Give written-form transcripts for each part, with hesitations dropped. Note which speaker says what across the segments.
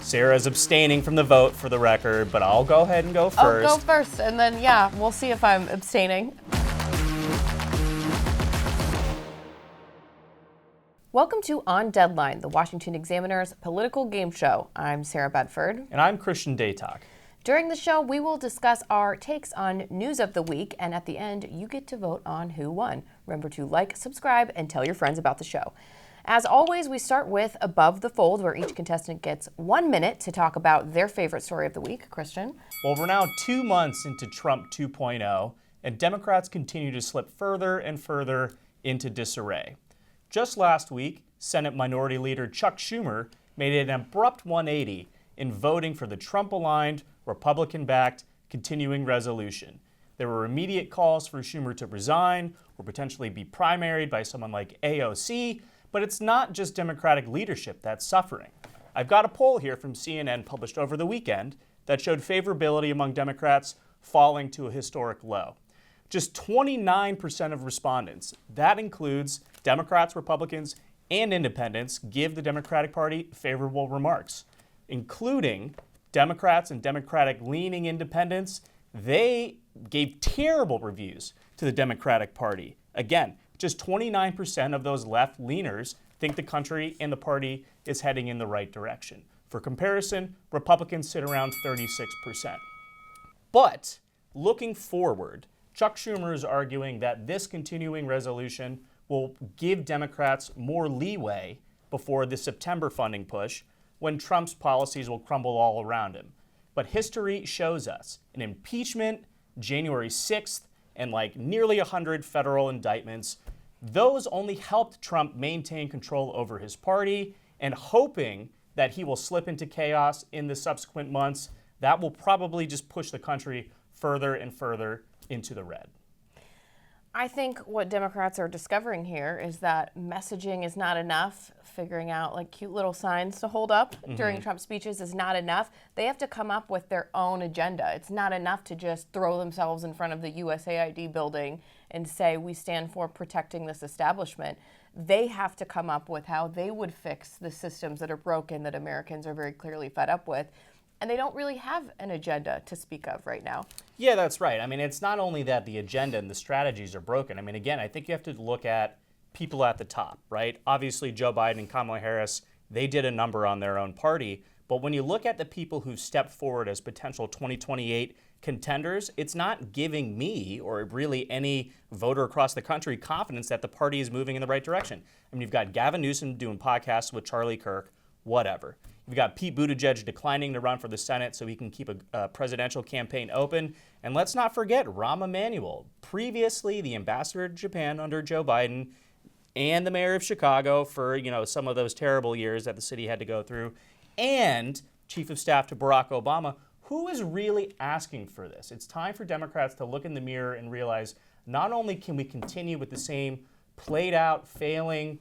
Speaker 1: Sarah's abstaining from the vote for the record, but I'll go ahead and go first.
Speaker 2: Oh, go first, and then, we'll see if I'm abstaining. Welcome to On Deadline, the Washington Examiner's political game show. I'm Sarah Bedford.
Speaker 1: And I'm Christian Daytok.
Speaker 2: During the show, we will discuss our takes on news of the week, and at the end, you get to vote on who won. Remember to like, subscribe, and tell your friends about the show. As always, we start with Above the Fold, where each contestant gets 1 minute to talk about their favorite story of the week. Christian?
Speaker 1: Well, we're now 2 months into Trump 2.0, and Democrats continue to slip further and further into disarray. Just last week, Senate Minority Leader Chuck Schumer made an abrupt 180 in voting for the Trump-aligned, Republican-backed continuing resolution. There were immediate calls for Schumer to resign or potentially be primaried by someone like AOC, but it's not just Democratic leadership that's suffering. I've got a poll here from CNN published over the weekend that showed favorability among Democrats falling to a historic low. Just 29% of respondents, that includes Democrats, Republicans, and independents, give the Democratic Party favorable remarks, including Democrats and Democratic-leaning independents. They gave terrible reviews to the Democratic Party. Again, just 29% of those left-leaners think the country and the party is heading in the right direction. For comparison, Republicans sit around 36%. But looking forward, Chuck Schumer is arguing that this continuing resolution will give Democrats more leeway before the September funding push, when Trump's policies will crumble all around him. But history shows us an impeachment, January 6th, and nearly 100 federal indictments, those only helped Trump maintain control over his party, and hoping that he will slip into chaos in the subsequent months, that will probably just push the country further and further into the red.
Speaker 2: I think what Democrats are discovering here is that messaging is not enough. Figuring out cute little signs to hold up during Trump speeches is not enough. They have to come up with their own agenda. It's not enough to just throw themselves in front of the USAID building and say, we stand for protecting this establishment. They have to come up with how they would fix the systems that are broken that Americans are very clearly fed up with. And they don't really have an agenda to speak of right now.
Speaker 1: Yeah, that's right. I mean, it's not only that the agenda and the strategies are broken. I mean, again, I think you have to look at people at the top, right? Obviously, Joe Biden and Kamala Harris, they did a number on their own party. But when you look at the people who stepped forward as potential 2028 contenders, it's not giving me or really any voter across the country confidence that the party is moving in the right direction. I mean, you've got Gavin Newsom doing podcasts with Charlie Kirk, whatever. You've got Pete Buttigieg declining to run for the Senate so he can keep a presidential campaign open. And let's not forget Rahm Emanuel, previously the ambassador to Japan under Joe Biden and the mayor of Chicago for, some of those terrible years that the city had to go through, and chief of staff to Barack Obama. Who is really asking for this? It's time for Democrats to look in the mirror and realize not only can we continue with the same played out, failing,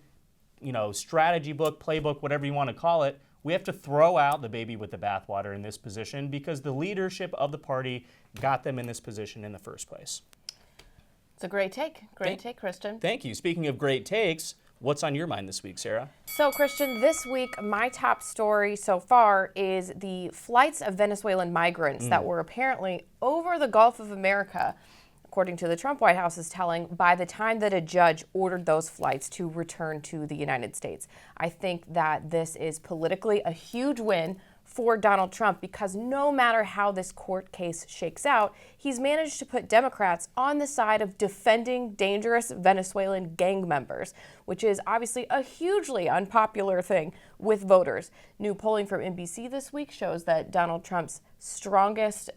Speaker 1: strategy book, playbook, whatever you want to call it, we have to throw out the baby with the bathwater in this position because the leadership of the party got them in this position in the first place.
Speaker 2: It's a great take. Great take, Christian.
Speaker 1: Thank you. Speaking of great takes, what's on your mind this week, Sarah?
Speaker 2: So, Christian, this week, my top story so far is the flights of Venezuelan migrants that were apparently over the Gulf of America, according to the Trump White House is telling, by the time that a judge ordered those flights to return to the United States. I think that this is politically a huge win for Donald Trump because no matter how this court case shakes out, he's managed to put Democrats on the side of defending dangerous Venezuelan gang members, which is obviously a hugely unpopular thing with voters. New polling from NBC this week shows that Donald Trump's strongest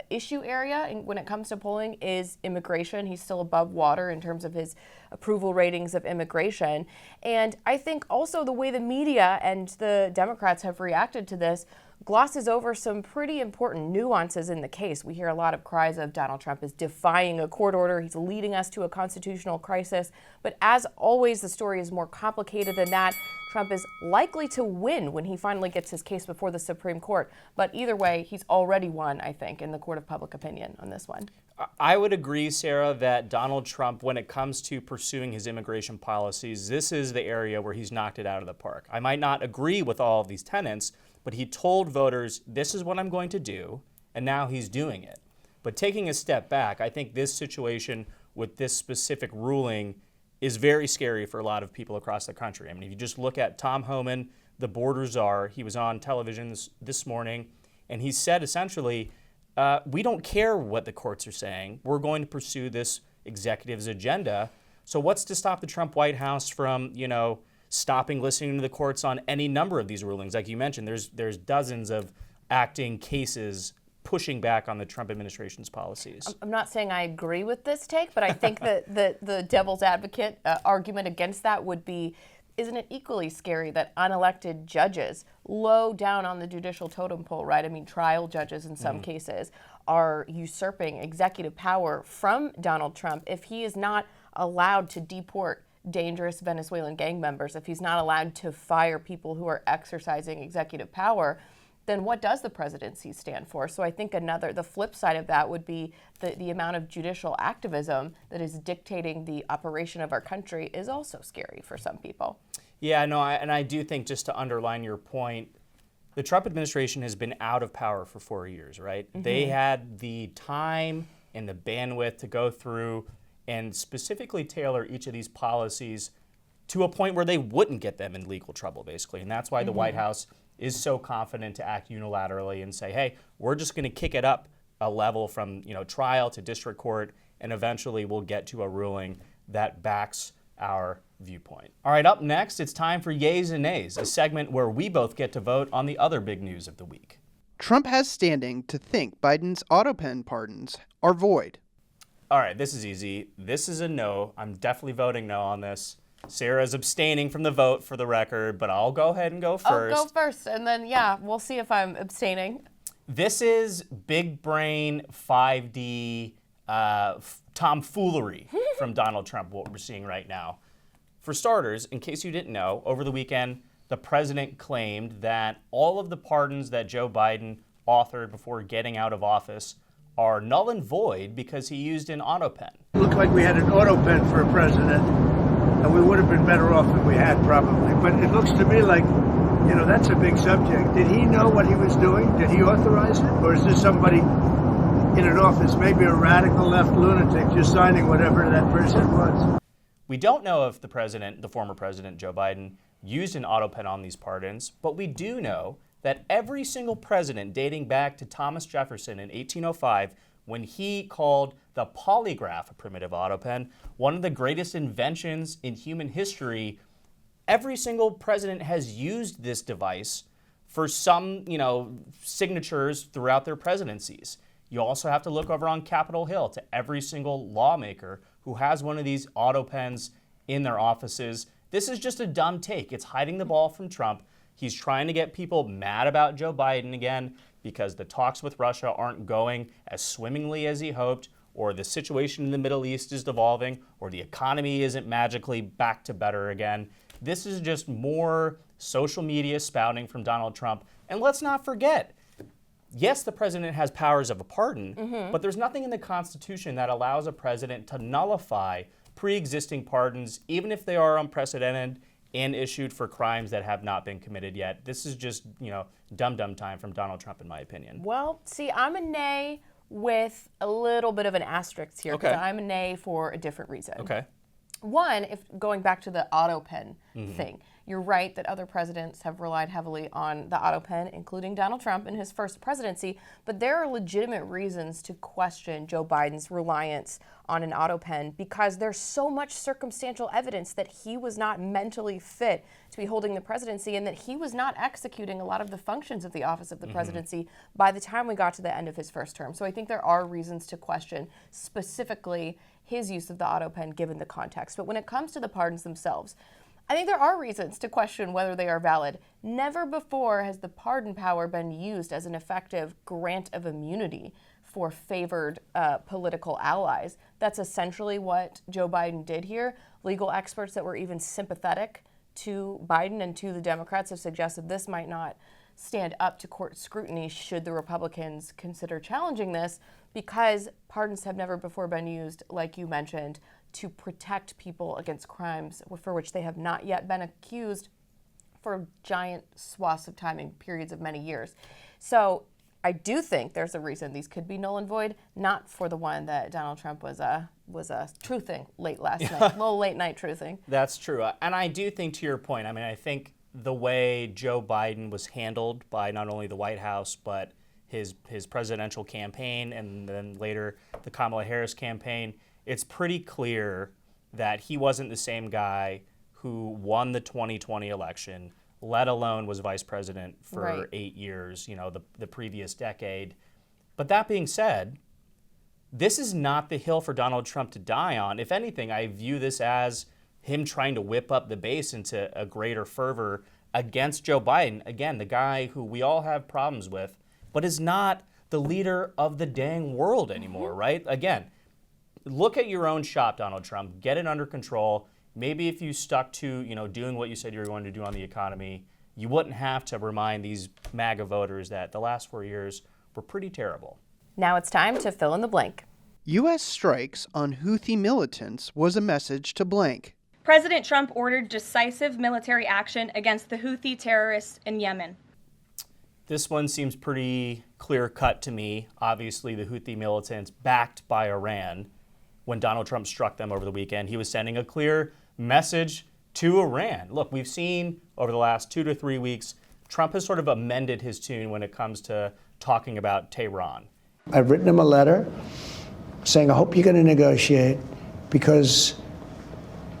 Speaker 2: issue area when it comes to polling is immigration. He's still above water in terms of his approval ratings of immigration. And I think also the way the media and the Democrats have reacted to this glosses over some pretty important nuances in the case. We hear a lot of cries of Donald Trump is defying a court order. He's leading us to a constitutional crisis. But as always, the story is more complicated than that. Trump is likely to win when he finally gets his case before the Supreme Court. But either way, he's already won, I think, in the court of public opinion on this one.
Speaker 1: I would agree, Sarah, that Donald Trump, when it comes to pursuing his immigration policies, this is the area where he's knocked it out of the park. I might not agree with all of these tenets, but he told voters, this is what I'm going to do, and now he's doing it. But taking a step back, I think this situation with this specific ruling is very scary for a lot of people across the country. I mean, if you just look at Tom Homan, the border czar, he was on television this morning, and he said essentially, we don't care what the courts are saying. We're going to pursue this executive's agenda. So what's to stop the Trump White House from, stopping listening to the courts on any number of these rulings? Like you mentioned, there's dozens of acting cases pushing back on the Trump administration's policies.
Speaker 2: I'm not saying I agree with this take, but I think that the devil's advocate argument against that would be, isn't it equally scary that unelected judges, low down on the judicial totem pole, right? I mean, trial judges in some cases, are usurping executive power from Donald Trump if he is not allowed to deport dangerous Venezuelan gang members, if he's not allowed to fire people who are exercising executive power, then what does the presidency stand for? So I think the flip side of that would be the amount of judicial activism that is dictating the operation of our country is also scary for some people.
Speaker 1: Yeah, no, and I do think, just to underline your point, the Trump administration has been out of power for 4 years, right? Mm-hmm. They had the time and the bandwidth to go through and specifically tailor each of these policies to a point where they wouldn't get them in legal trouble, basically. And that's why the White House is so confident to act unilaterally and say, hey, we're just going to kick it up a level from trial to district court, and eventually we'll get to a ruling that backs our viewpoint. All right, up next, it's time for Yays and Nays, a segment where we both get to vote on the other big news of the week.
Speaker 3: Trump has standing to think Biden's autopen pardons are void.
Speaker 1: All right, this is easy. This is a no. I'm definitely voting no on this. Sarah's abstaining from the vote, for the record, but I'll go ahead and go first.
Speaker 2: I'll go first, and then, we'll see if I'm abstaining.
Speaker 1: This is big brain 5D tomfoolery from Donald Trump, what we're seeing right now. For starters, in case you didn't know, over the weekend, the president claimed that all of the pardons that Joe Biden authored before getting out of office are null and void because he used an autopen.
Speaker 4: It looked like we had an autopen for a president, and we would have been better off if we had, probably. But it looks to me like, that's a big subject. Did he know what he was doing? Did he authorize it? Or is this somebody in an office, maybe a radical left lunatic, just signing whatever that person was?
Speaker 1: We don't know if the former president, Joe Biden, used an autopen on these pardons, but we do know that every single president dating back to Thomas Jefferson in 1805, when he called the polygraph a primitive autopen, one of the greatest inventions in human history, every single president has used this device for some, signatures throughout their presidencies. You also have to look over on Capitol Hill to every single lawmaker who has one of these autopens in their offices. This is just a dumb take. It's hiding the ball from Trump. He's trying to get people mad about Joe Biden again because the talks with Russia aren't going as swimmingly as he hoped, or the situation in the Middle East is devolving, or the economy isn't magically back to better again. This is just more social media spouting from Donald Trump. And let's not forget, yes, the president has powers of a pardon, but there's nothing in the Constitution that allows a president to nullify pre-existing pardons, even if they are unprecedented and issued for crimes that have not been committed yet. This is just, dumb time from Donald Trump, in my opinion.
Speaker 2: Well, see, I'm a nay with a little bit of an asterisk here, because I'm a nay for a different reason.
Speaker 1: Okay.
Speaker 2: One, if going back to the autopen thing, you're right that other presidents have relied heavily on the autopen, including Donald Trump in his first presidency, but there are legitimate reasons to question Joe Biden's reliance on an autopen because there's so much circumstantial evidence that he was not mentally fit to be holding the presidency and that he was not executing a lot of the functions of the office of the presidency by the time we got to the end of his first term. So I think there are reasons to question specifically his use of the autopen given the context. But when it comes to the pardons themselves, I think there are reasons to question whether they are valid. Never before has the pardon power been used as an effective grant of immunity for favored political allies. That's essentially what Joe Biden did here. Legal experts that were even sympathetic to Biden and to the Democrats have suggested this might not stand up to court scrutiny should the Republicans consider challenging this, because pardons have never before been used, like you mentioned, to protect people against crimes for which they have not yet been accused for giant swaths of time in periods of many years. So I do think there's a reason these could be null and void, not for the one that Donald Trump was truthing late last night, a little late night truthing.
Speaker 1: That's true. And I do think, to your point, I mean, I think the way Joe Biden was handled by not only the White House, but his presidential campaign and then later the Kamala Harris campaign, it's pretty clear that he wasn't the same guy who won the 2020 election, let alone was vice president for
Speaker 2: Right.
Speaker 1: 8 years, the previous decade. But that being said, this is not the hill for Donald Trump to die on. If anything, I view this as him trying to whip up the base into a greater fervor against Joe Biden. Again, the guy who we all have problems with, but is not the leader of the dang world anymore, right? Again, look at your own shop, Donald Trump. Get it under control. Maybe if you stuck to, doing what you said you were going to do on the economy, you wouldn't have to remind these MAGA voters that the last 4 years were pretty terrible.
Speaker 2: Now it's time to fill in the blank.
Speaker 3: U.S. strikes on Houthi militants was a message to blank.
Speaker 5: President Trump ordered decisive military action against the Houthi terrorists in Yemen.
Speaker 1: This one seems pretty clear-cut to me. Obviously, the Houthi militants backed by Iran. When Donald Trump struck them over the weekend, he was sending a clear message to Iran. Look, we've seen over the last 2 to 3 weeks, Trump has sort of amended his tune when it comes to talking about Tehran.
Speaker 6: I've written him a letter saying, I hope you're going to negotiate, because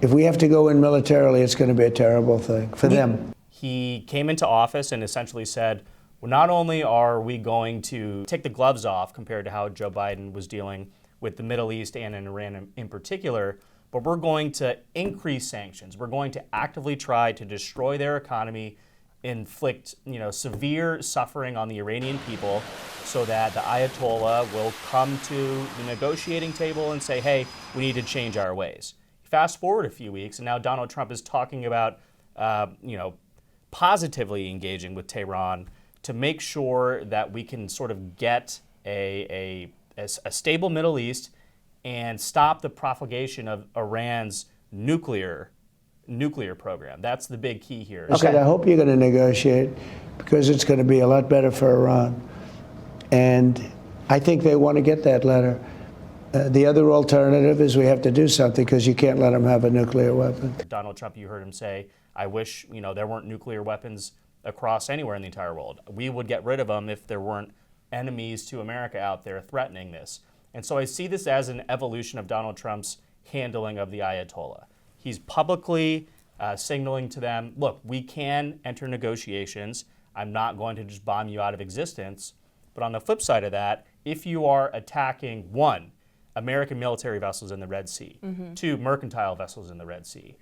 Speaker 6: if we have to go in militarily, it's going to be a terrible thing for them.
Speaker 1: He came into office and essentially said, well, not only are we going to take the gloves off compared to how Joe Biden was dealing with the Middle East and in Iran in particular, but we're going to increase sanctions. We're going to actively try to destroy their economy, inflict severe suffering on the Iranian people so that the Ayatollah will come to the negotiating table and say, hey, we need to change our ways. Fast forward a few weeks, and now Donald Trump is talking about positively engaging with Tehran to make sure that we can sort of get a stable Middle East and stop the propagation of Iran's nuclear program. That's the big key here.
Speaker 6: I said, I hope you're going to negotiate, because it's going to be a lot better for Iran. And I think they want to get that letter. The other alternative is we have to do something, because you can't let them have a nuclear weapon.
Speaker 1: Donald Trump, you heard him say, I wish there weren't nuclear weapons across anywhere in the entire world. We would get rid of them if there weren't enemies to America out there threatening this. And so I see this as an evolution of Donald Trump's handling of the Ayatollah. He's publicly signaling to them, look, we can enter negotiations. I'm not going to just bomb you out of existence. But on the flip side of that, if you are attacking, 1, American military vessels in the Red Sea, 2, mercantile vessels in the Red Sea,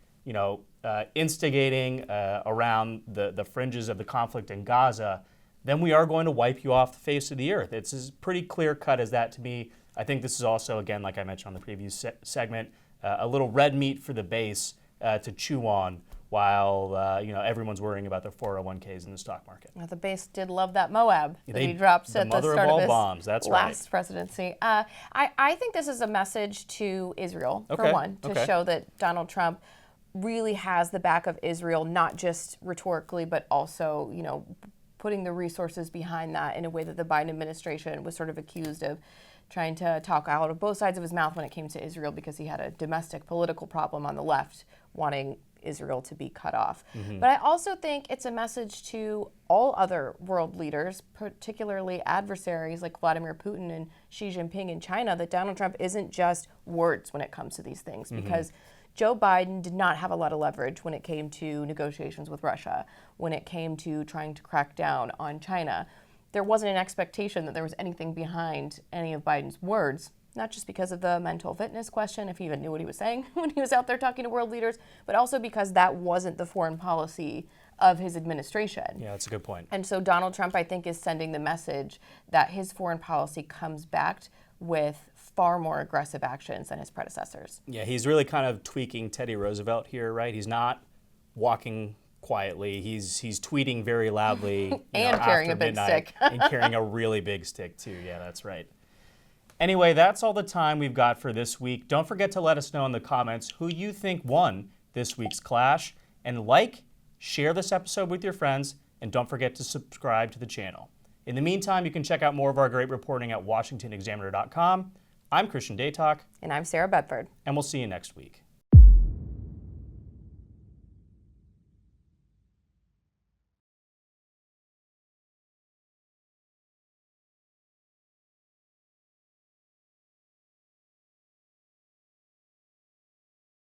Speaker 1: instigating around the fringes of the conflict in Gaza, then we are going to wipe you off the face of the earth. It's as pretty clear cut as that to me. I think this is also, again, like I mentioned on the previous segment, a little red meat for the base to chew on while everyone's worrying about their 401ks in the stock market.
Speaker 2: Now, the base did love that Moab that he dropped at the
Speaker 1: mother
Speaker 2: start
Speaker 1: of all
Speaker 2: his
Speaker 1: bombs. That's
Speaker 2: last
Speaker 1: right.
Speaker 2: presidency. I think this is a message to Israel, for one, to show that Donald Trump really has the back of Israel, not just rhetorically, but also, putting the resources behind that in a way that the Biden administration was sort of accused of trying to talk out of both sides of his mouth when it came to Israel, because he had a domestic political problem on the left wanting Israel to be cut off. But I also think it's a message to all other world leaders, particularly adversaries like Vladimir Putin and Xi Jinping in China, that Donald Trump isn't just words when it comes to these things, because Joe Biden did not have a lot of leverage when it came to negotiations with Russia, when it came to trying to crack down on China. There wasn't an expectation that there was anything behind any of Biden's words, not just because of the mental fitness question, if he even knew what he was saying when he was out there talking to world leaders, but also because that wasn't the foreign policy of his administration.
Speaker 1: Yeah, that's a good point.
Speaker 2: And so Donald Trump, I think, is sending the message that his foreign policy comes backed with far more aggressive actions than his predecessors.
Speaker 1: Yeah, he's really kind of tweaking Teddy Roosevelt here, right? He's not walking quietly. He's tweeting very loudly.
Speaker 2: And carrying a big stick.
Speaker 1: And carrying a really big stick, too. Yeah, that's right. Anyway, that's all the time we've got for this week. Don't forget to let us know in the comments who you think won this week's clash. And like share this episode with your friends, and don't forget to subscribe to the channel. In the meantime, you can check out more of our great reporting at washingtonexaminer.com. I'm Christian Daytalk.
Speaker 2: And I'm Sarah Bedford.
Speaker 1: And we'll see you next week.